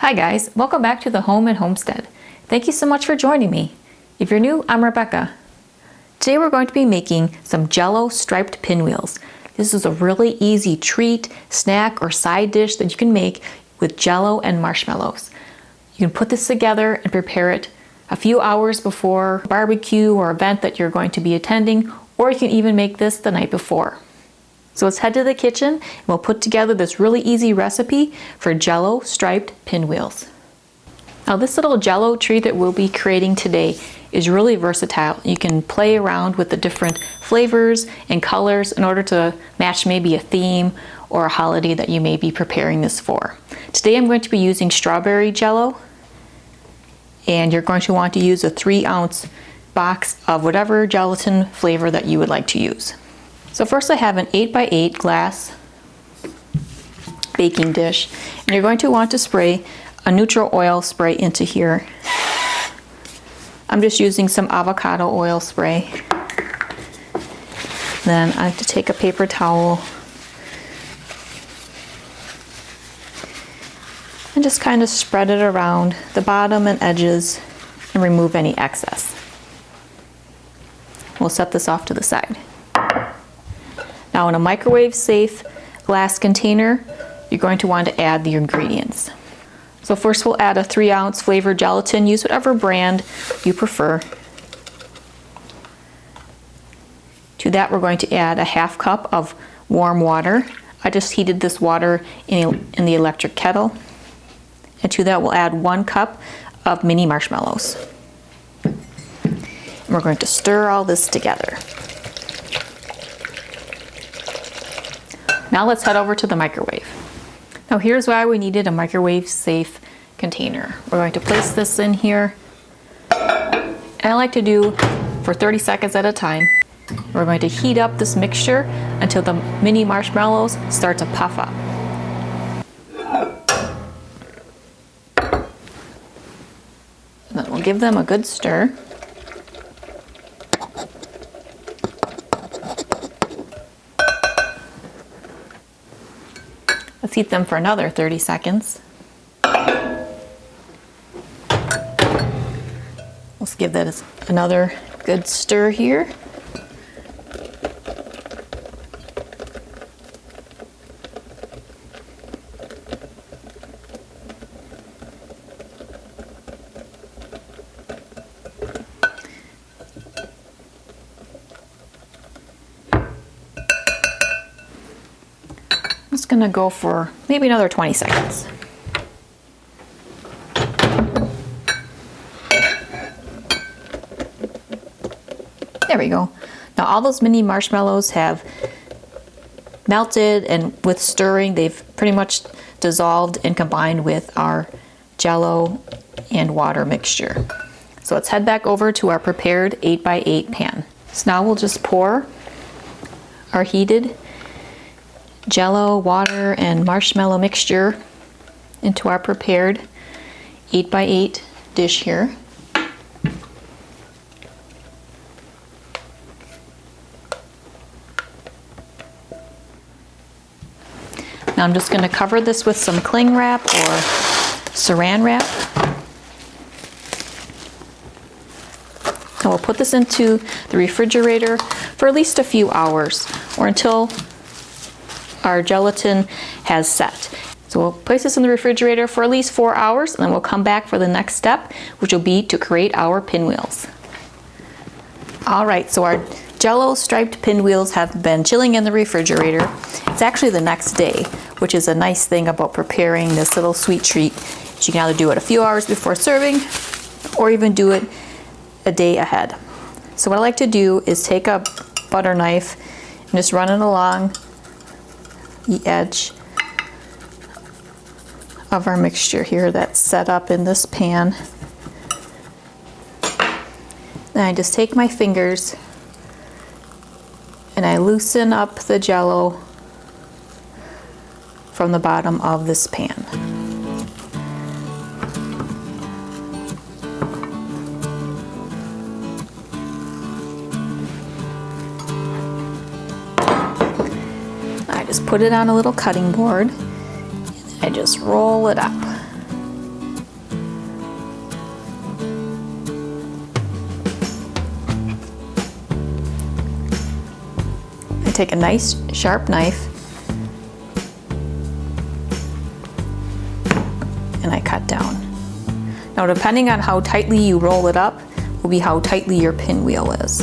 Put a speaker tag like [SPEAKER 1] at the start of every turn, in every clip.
[SPEAKER 1] Hi guys, welcome back to the Home and Homestead. Thank you so much for joining me. If you're new, I'm Rebecca. Today we're going to be making some Jell-O Striped Pinwheels. This is a really easy treat, snack, or side dish that you can make with Jello and marshmallows. You can put this together and prepare it a few hours before a barbecue or event that you're going to be attending, or you can even make this the night before. So let's head to the kitchen and we'll put together this really easy recipe for Jell-O Striped Pinwheels. Now this little Jello treat that we'll be creating today is really versatile. You can play around with the different flavors and colors in order to match maybe a theme or a holiday that you may be preparing this for. Today I'm going to be using strawberry Jello, and you're going to want to use a 3-ounce box of whatever gelatin flavor that you would like to use. So first I have an 8x8 glass baking dish, and you're going to want to spray a neutral oil spray into here. I'm just using some avocado oil spray. Then I have to take a paper towel and just kind of spread it around the bottom and edges and remove any excess. We'll set this off to the side. Now in a microwave safe glass container, you're going to want to add the ingredients. So first we'll add a 3-ounce flavored gelatin. Use whatever brand you prefer. To that we're going to add a 1/2 cup of warm water. I just heated this water in the electric kettle. And to that we'll add 1 cup of mini marshmallows. And we're going to stir all this together. Now let's head over to the microwave. Now here's why we needed a microwave safe container. We're going to place this in here, and I like to do for 30 seconds at a time. We're going to heat up this mixture until the mini marshmallows start to puff up. And then we'll give them a good stir. Let's heat them for another 30 seconds. Let's give that another good stir here. I'm just going to go for maybe another 20 seconds. There we go. Now all those mini marshmallows have melted, and with stirring they've pretty much dissolved and combined with our Jello and water mixture. So let's head back over to our prepared 8x8 pan. So now we'll just pour our heated Jello, water, and marshmallow mixture into our prepared 8x8 dish here. Now I'm just going to cover this with some cling wrap or saran wrap. And we'll put this into the refrigerator for at least a few hours, or until our gelatin has set. So we'll place this in the refrigerator for at least 4 hours, and then we'll come back for the next step, which will be to create our pinwheels. Alright, so our Jell-O Striped Pinwheels have been chilling in the refrigerator. It's actually the next day, which is a nice thing about preparing this little sweet treat. You can either do it a few hours before serving, or even do it a day ahead. So what I like to do is take a butter knife and just run it along the edge of our mixture here that's set up in this pan. Then I just take my fingers and I loosen up the Jello from the bottom of this pan. I just put it on a little cutting board and I just roll it up. take a nice sharp knife and I cut down. Now depending on how tightly you roll it up will be how tightly your pinwheel is.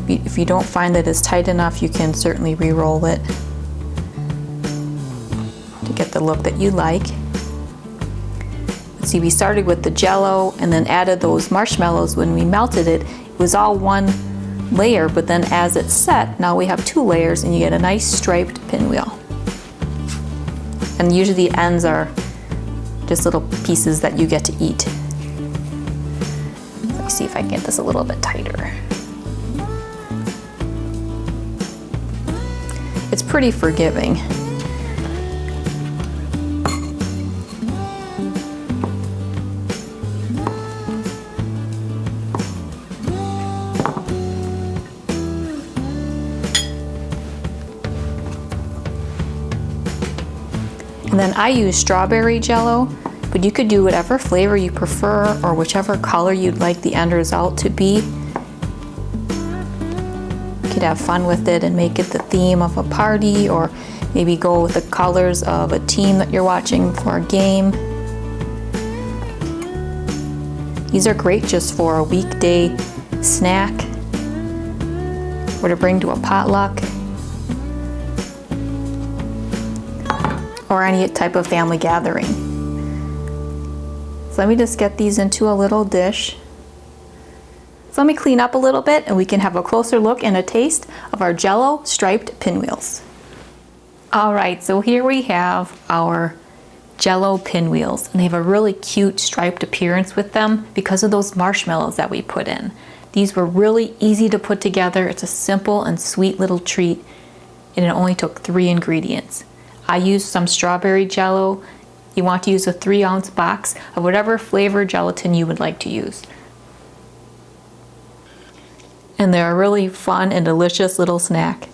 [SPEAKER 1] If you don't find that it's tight enough, you can certainly re-roll it to get the look that you like. Let's see, we started with the Jello and then added those marshmallows. When we melted it, it was all one layer, but then as it's set, now we have 2 layers and you get a nice striped pinwheel. And usually the ends are just little pieces that you get to eat. Let me see if I can get this a little bit tighter. It's pretty forgiving. And then I use strawberry Jello, but you could do whatever flavor you prefer or whichever color you'd like the end result to be. You could have fun with it and make it the theme of a party, or maybe go with the colors of a team that you're watching for a game. These are great just for a weekday snack or to bring to a potluck, or any type of family gathering. So let me just get these into a little dish. So let me clean up a little bit and we can have a closer look and a taste of our Jell-O Striped Pinwheels. All right, so here we have our Jell-O Pinwheels, and they have a really cute striped appearance with them because of those marshmallows that we put in. These were really easy to put together. It's a simple and sweet little treat, and it only took 3 ingredients. I used some strawberry Jello. You want to use a 3-ounce box of whatever flavor gelatin you would like to use. And they're a really fun and delicious little snack.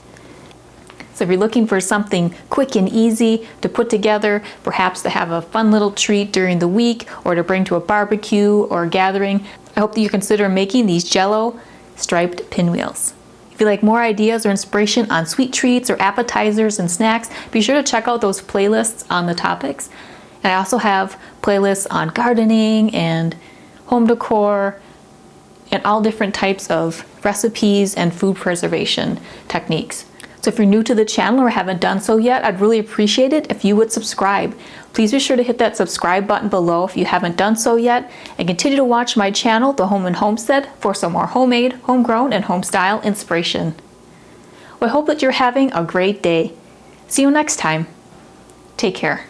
[SPEAKER 1] So if you're looking for something quick and easy to put together, perhaps to have a fun little treat during the week or to bring to a barbecue or a gathering, I hope that you consider making these Jell-O Striped Pinwheels. If you like more ideas or inspiration on sweet treats or appetizers and snacks, be sure to check out those playlists on the topics. And I also have playlists on gardening and home decor and all different types of recipes and food preservation techniques. So if you're new to the channel or haven't done so yet, I'd really appreciate it if you would subscribe. Please be sure to hit that subscribe button below if you haven't done so yet, and continue to watch my channel, The Home and Homestead, for some more homemade, homegrown, and home-style inspiration. Well, I hope that you're having a great day. See you next time. Take care.